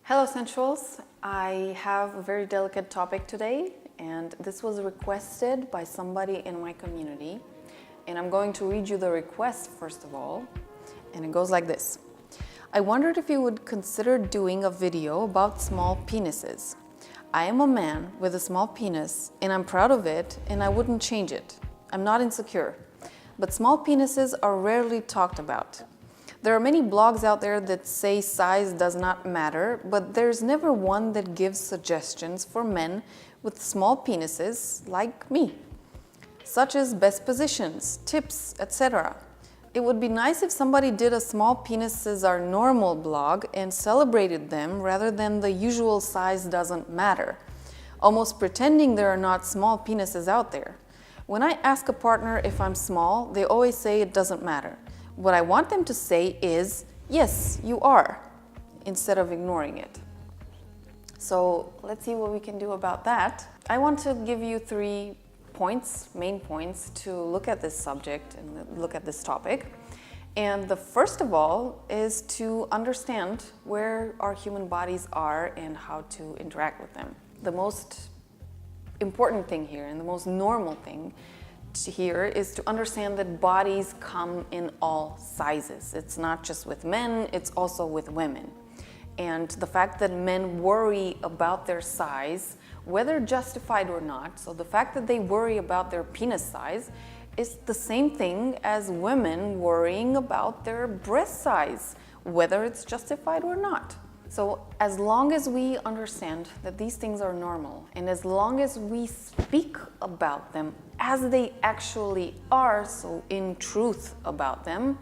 Hello sensuals, I have a very delicate topic today, and this was requested by somebody in my community, and I'm going to read you the request first of all, and it goes like this. I wondered if you would consider doing a video about small penises. I am a man with a small penis and I'm proud of it and I wouldn't change it. I'm not insecure, but small penises are rarely talked about. There are many blogs out there that say size does not matter, but there's never one that gives suggestions for men with small penises like me, such as best positions, tips, etc. It would be nice if somebody did a small penises are normal blog and celebrated them rather than the usual size doesn't matter, almost pretending there are not small penises out there. When I ask a partner if I'm small, they always say it doesn't matter. What I want them to say is, yes, you are, instead of ignoring it. So let's see what we can do about that. I want to give you 3 points, main points, to look at this subject and look at this topic. And the first of all is to understand where our human bodies are and how to interact with them. The most important thing here and the most normal thing here is to understand that bodies come in all sizes. It's not just with men, it's also with women. And the fact that men worry about their size, whether justified or not, so the fact that they worry about their penis size is the same thing as women worrying about their breast size, whether it's justified or not. So as long as we understand that these things are normal, and as long as we speak about them as they actually are, so in truth about them,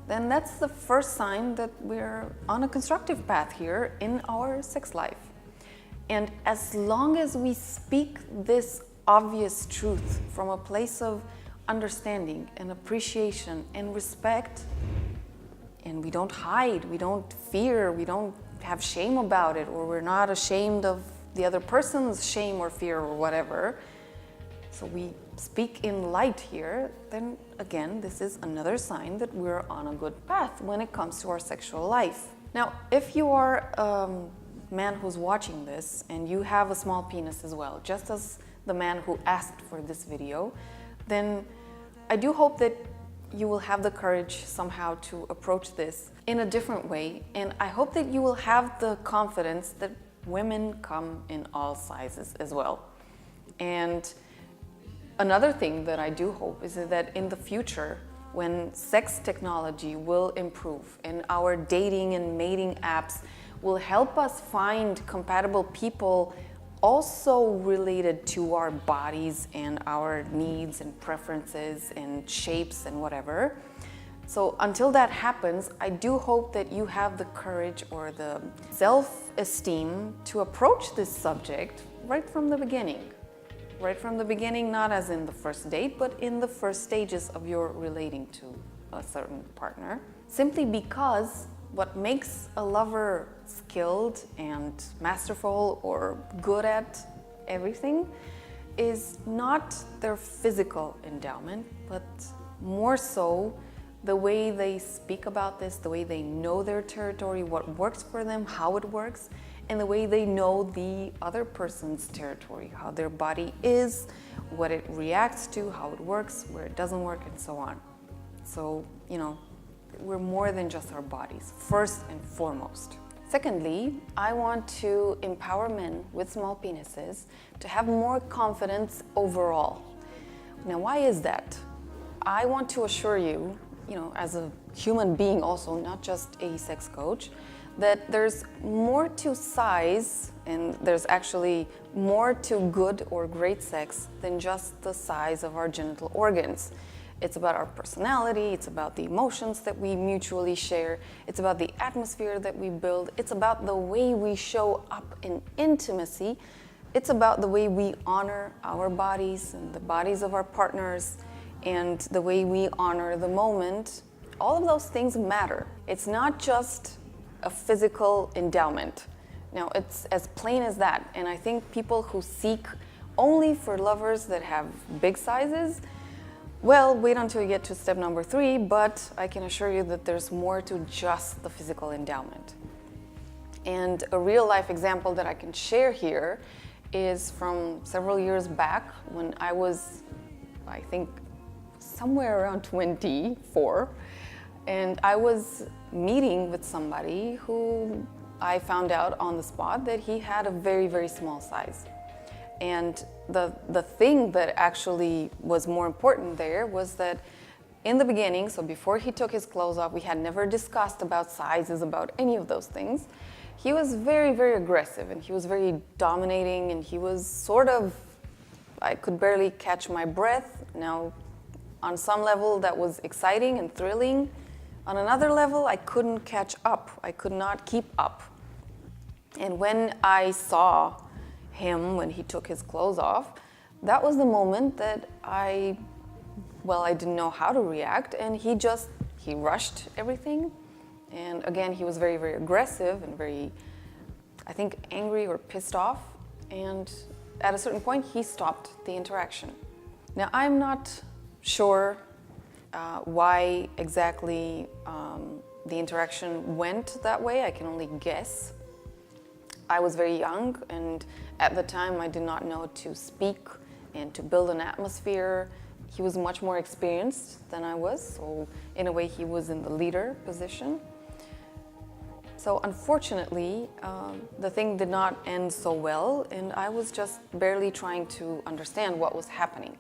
then that's the first sign that we're on a constructive path here in our sex life. And as long as we speak this obvious truth from a place of understanding and appreciation and respect, and we don't hide, we don't fear, we don't have shame about it, or we're not ashamed of the other person's shame or fear or whatever, so we speak in light here, then again, this is another sign that we're on a good path when it comes to our sexual life. Now, if you are a man who's watching this and you have a small penis as well, just as the man who asked for this video, then I do hope that you will have the courage somehow to approach this in a different way, and I hope that you will have the confidence that women come in all sizes as well. And another thing that I do hope is that in the future, when sex technology will improve and our dating and mating apps will help us find compatible people also related to our bodies and our needs and preferences and shapes and whatever. So until that happens, I do hope that you have the courage or the self-esteem to approach this subject right from the beginning. Right from the beginning, not as in the first date, but in the first stages of your relating to a certain partner. Simply because what makes a lover skilled and masterful or good at everything is not their physical endowment, but more so the way they speak about this, the way they know their territory, what works for them, how it works, and the way they know the other person's territory, how their body is, what it reacts to, how it works, where it doesn't work, and so on. So, you know, we're more than just our bodies, first and foremost. Secondly, I want to empower men with small penises to have more confidence overall. Now, why is that? I want to assure you, as a human being also, not just a sex coach, that there's more to size, and there's actually more to good or great sex than just the size of our genital organs. It's about our personality, it's about the emotions that we mutually share, it's about the atmosphere that we build, it's about the way we show up in intimacy, it's about the way we honor our bodies and the bodies of our partners, and the way we honor the moment. All of those things matter. It's not just a physical endowment. Now, it's as plain as that, and I think people who seek only for lovers that have big sizes, well, wait until you get to step number 3, but I can assure you that there's more to just the physical endowment. And a real life example that I can share here is from several years back when I was, I think, somewhere around 24, and I was meeting with somebody who I found out on the spot that he had a very, very small size. And the thing that actually was more important there was that in the beginning, so before he took his clothes off, we had never discussed about sizes, about any of those things. He was very, very aggressive, and he was very dominating, and he was sort of, I could barely catch my breath. Now, on some level that was exciting and thrilling. On another level, I couldn't catch up. I could not keep up. And when I saw him, when he took his clothes off, that was the moment that I didn't know how to react, and he rushed everything. And again, he was very, very aggressive and very, I think, angry or pissed off. And at a certain point, he stopped the interaction. Now, I'm not sure why exactly the interaction went that way. I can only guess. I was very young, and at the time I did not know to speak and to build an atmosphere. He was much more experienced than I was, so in a way he was in the leader position. So unfortunately, the thing did not end so well, and I was just barely trying to understand what was happening.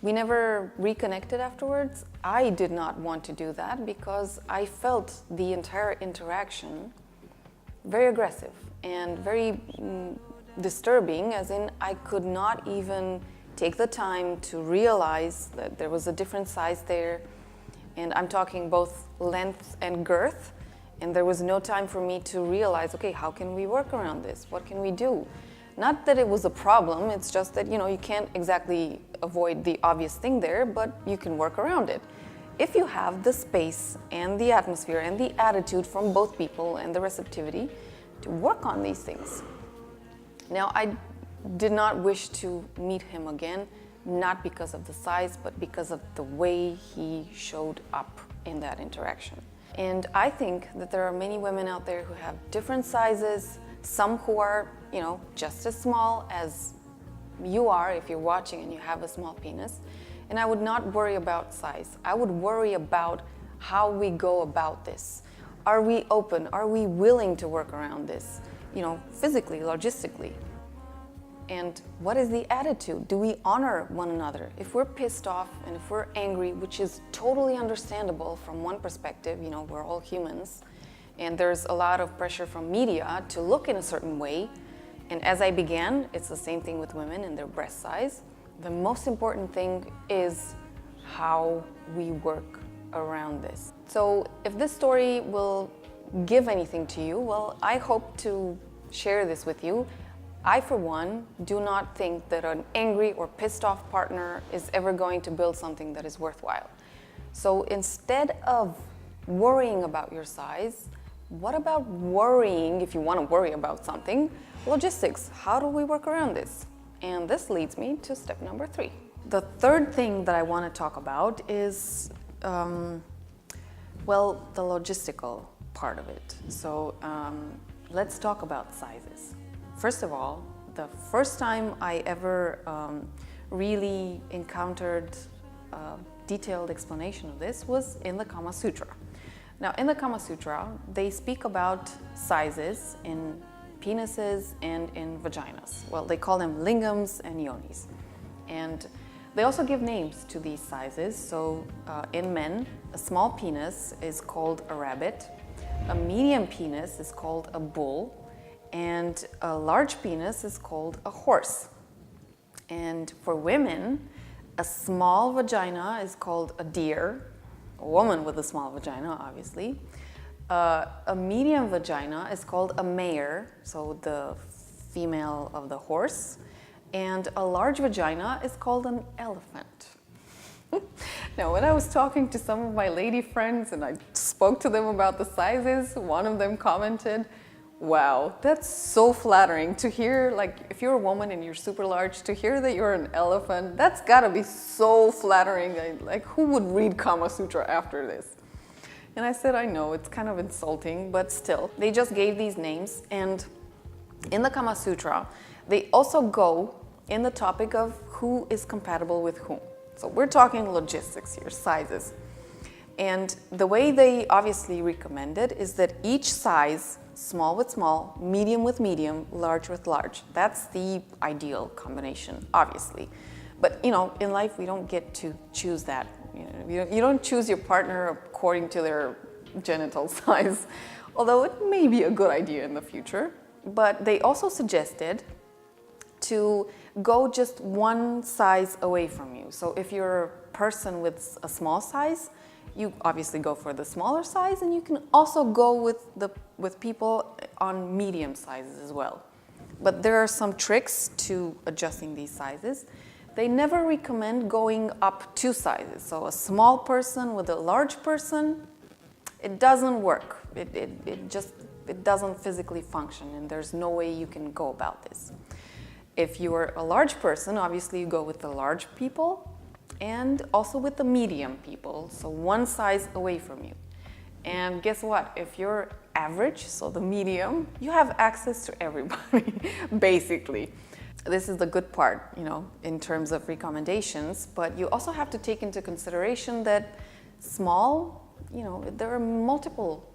We never reconnected afterwards. I did not want to do that because I felt the entire interaction very aggressive and very disturbing, as in I could not even take the time to realize that there was a different size there. And I'm talking both length and girth. And there was no time for me to realize, okay, how can we work around this? What can we do? Not that it was a problem, it's just that, you can't exactly avoid the obvious thing there, but you can work around it. If you have the space and the atmosphere and the attitude from both people and the receptivity to work on these things. Now, I did not wish to meet him again, not because of the size, but because of the way he showed up in that interaction. And I think that there are many women out there who have different sizes, some who are, just as small as you are if you're watching and you have a small penis. And I would not worry about size. I would worry about how we go about this. Are we open? Are we willing to work around this, physically, logistically? And what is the attitude? Do we honor one another? If we're pissed off and if we're angry, which is totally understandable from one perspective, we're all humans, and there's a lot of pressure from media to look in a certain way. And as I began, it's the same thing with women and their breast size. The most important thing is how we work around this. So if this story will give anything to you, well, I hope to share this with you. I, for one, do not think that an angry or pissed off partner is ever going to build something that is worthwhile. So instead of worrying about your size, what about worrying, if you want to worry about something, logistics? How do we work around this? And this leads me to step number 3. The third thing that I want to talk about is, the logistical part of it. So let's talk about sizes. First of all, the first time I ever really encountered a detailed explanation of this was in the Kama Sutra. Now, in the Kama Sutra, they speak about sizes in penises and in vaginas. Well, they call them lingams and yonis. And they also give names to these sizes. So in men, a small penis is called a rabbit, a medium penis is called a bull, and a large penis is called a horse. And for women, a small vagina is called a deer, a woman with a small vagina, obviously. A medium vagina is called a mare, so the female of the horse. And a large vagina is called an elephant. Now, when I was talking to some of my lady friends and I spoke to them about the sizes, one of them commented, "Wow, that's so flattering to hear, if you're a woman and you're super large, to hear that you're an elephant, that's gotta be so flattering. Who would read Kama Sutra after this?" And I said, I know, it's kind of insulting, but still. They just gave these names, and in the Kama Sutra, they also go in the topic of who is compatible with whom. So we're talking logistics here, sizes. And the way they obviously recommend it is that each size, small with small, medium with medium, large with large, that's the ideal combination, obviously. But in life, we don't get to choose that. You don't choose your partner according to their genital size, although it may be a good idea in the future. But they also suggested to go just one size away from you. So if you're a person with a small size, you obviously go for the smaller size, and you can also go with people on medium sizes as well. But there are some tricks to adjusting these sizes. They never recommend going up 2 sizes. So a small person with a large person, it doesn't work. It doesn't physically function, and there's no way you can go about this. If you're a large person, obviously you go with the large people and also with the medium people, so one size away from you. And guess what? If you're average, so the medium, you have access to everybody, basically. This is the good part, in terms of recommendations, but you also have to take into consideration that small, there are multiple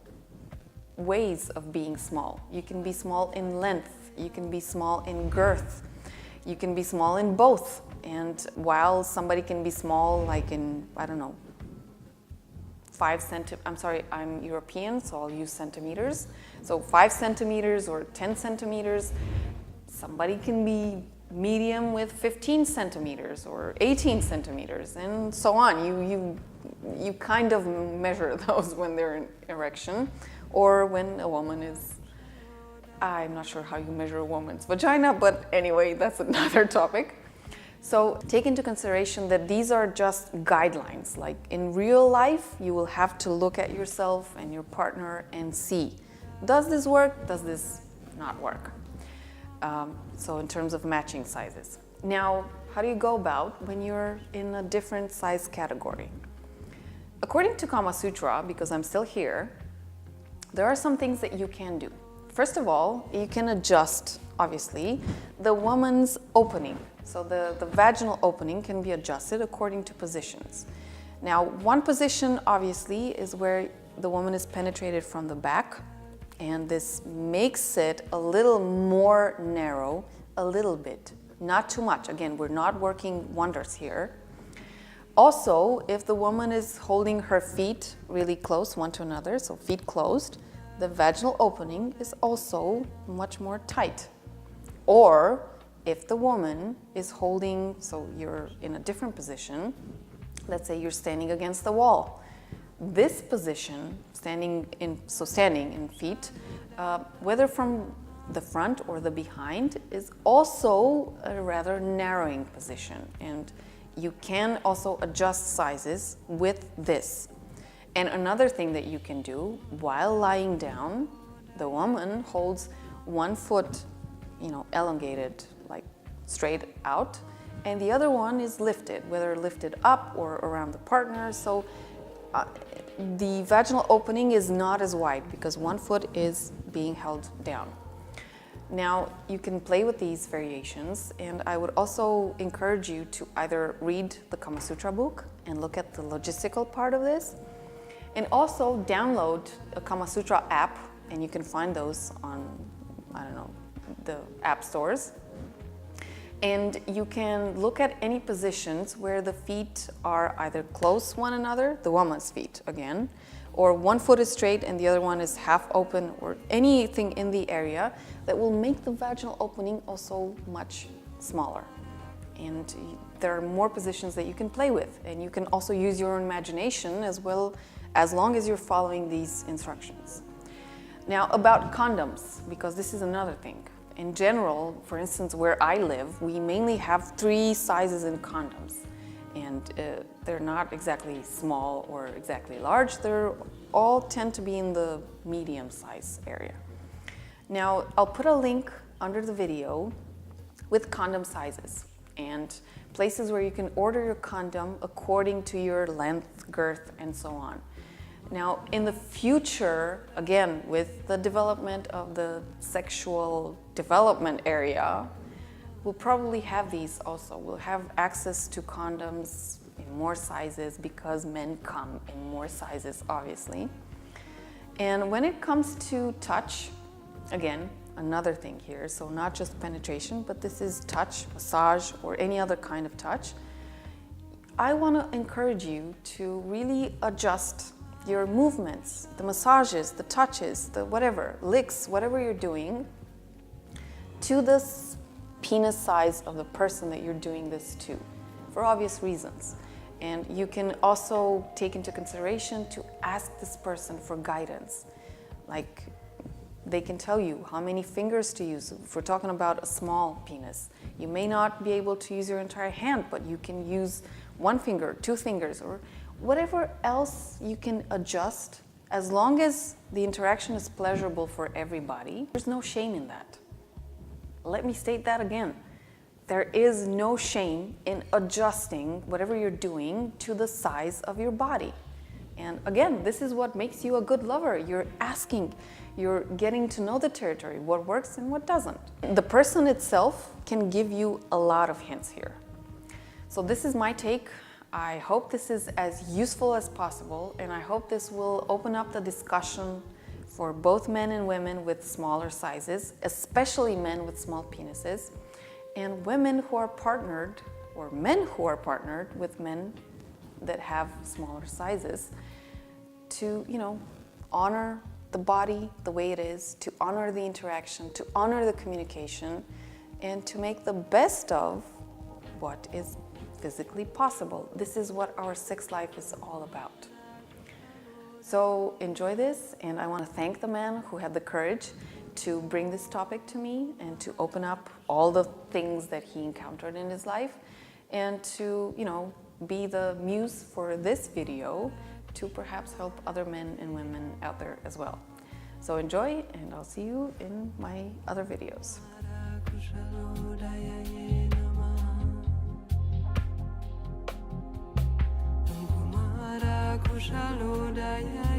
ways of being small. You can be small in length, you can be small in girth, you can be small in both. And while somebody can be small, like in, 5 centimeters, I'm sorry, I'm European, so I'll use centimeters. So 5 centimeters or 10 centimeters, somebody can be medium with 15 centimeters or 18 centimeters and so on. You kind of measure those when they're in erection, or when a woman is, I'm not sure how you measure a woman's vagina, but anyway, that's another topic. So take into consideration that these are just guidelines. Like in real life, you will have to look at yourself and your partner and see, does this work? Does this not work? So in terms of matching sizes. Now, how do you go about when you're in a different size category? According to Kama Sutra, because I'm still here, there are some things that you can do. First of all, you can adjust, obviously, the woman's opening. So the vaginal opening can be adjusted according to positions. Now, one position, obviously, is where the woman is penetrated from the back, and this makes it a little more narrow, a little bit, not too much. Again, we're not working wonders here. Also, if the woman is holding her feet really close one to another, so feet closed, the vaginal opening is also much more tight. Or if the woman is holding, so you're in a different position, let's say you're standing against the wall. This position, standing in feet, whether from the front or the behind, is also a rather narrowing position. And you can also adjust sizes with this. And another thing that you can do while lying down, the woman holds one foot, elongated, like straight out, and the other one is lifted, whether lifted up or around the partner. So the vaginal opening is not as wide because one foot is being held down. Now, you can play with these variations, and I would also encourage you to either read the Kama Sutra book and look at the logistical part of this, and also download a Kama Sutra app, and you can find those on, the app stores. And you can look at any positions where the feet are either close one another, the woman's feet again, or one foot is straight and the other one is half open, or anything in the area that will make the vaginal opening also much smaller. And there are more positions that you can play with, and you can also use your own imagination as well, as long as you're following these instructions. Now, about condoms, because this is another thing. In general, for instance, where I live, we mainly have 3 sizes in condoms. And they're not exactly small or exactly large. They're all tend to be in the medium size area. Now, I'll put a link under the video with condom sizes and places where you can order your condom according to your length, girth, and so on. Now, in the future, again, with the development of the sexual development area, we'll probably have these also. We'll have access to condoms in more sizes because men come in more sizes, obviously. And when it comes to touch, again, another thing here, so not just penetration, but this is touch, massage, or any other kind of touch. I want to encourage you to really adjust your movements, the massages, the touches, the whatever, licks, whatever you're doing, to this penis size of the person that you're doing this to, for obvious reasons. And you can also take into consideration to ask this person for guidance. Like, they can tell you how many fingers to use. If we're talking about a small penis, you may not be able to use your entire hand, but you can use one finger, two fingers, or whatever else you can adjust, as long as the interaction is pleasurable for everybody. There's no shame in that. Let me state that again. There is no shame in adjusting whatever you're doing to the size of your body. And again, this is what makes you a good lover. You're asking, you're getting to know the territory, what works and what doesn't. The person itself can give you a lot of hints here. So this is my take. I hope this is as useful as possible, and I hope this will open up the discussion for both men and women with smaller sizes, especially men with small penises, and women who are partnered, or men who are partnered with men that have smaller sizes, to, honor the body the way it is, to honor the interaction, to honor the communication, and to make the best of what is physically possible. This is what our sex life is all about. So enjoy this, and I want to thank the man who had the courage to bring this topic to me and to open up all the things that he encountered in his life, and to, be the muse for this video to perhaps help other men and women out there as well. So enjoy, and I'll see you in my other videos. Kushalodaya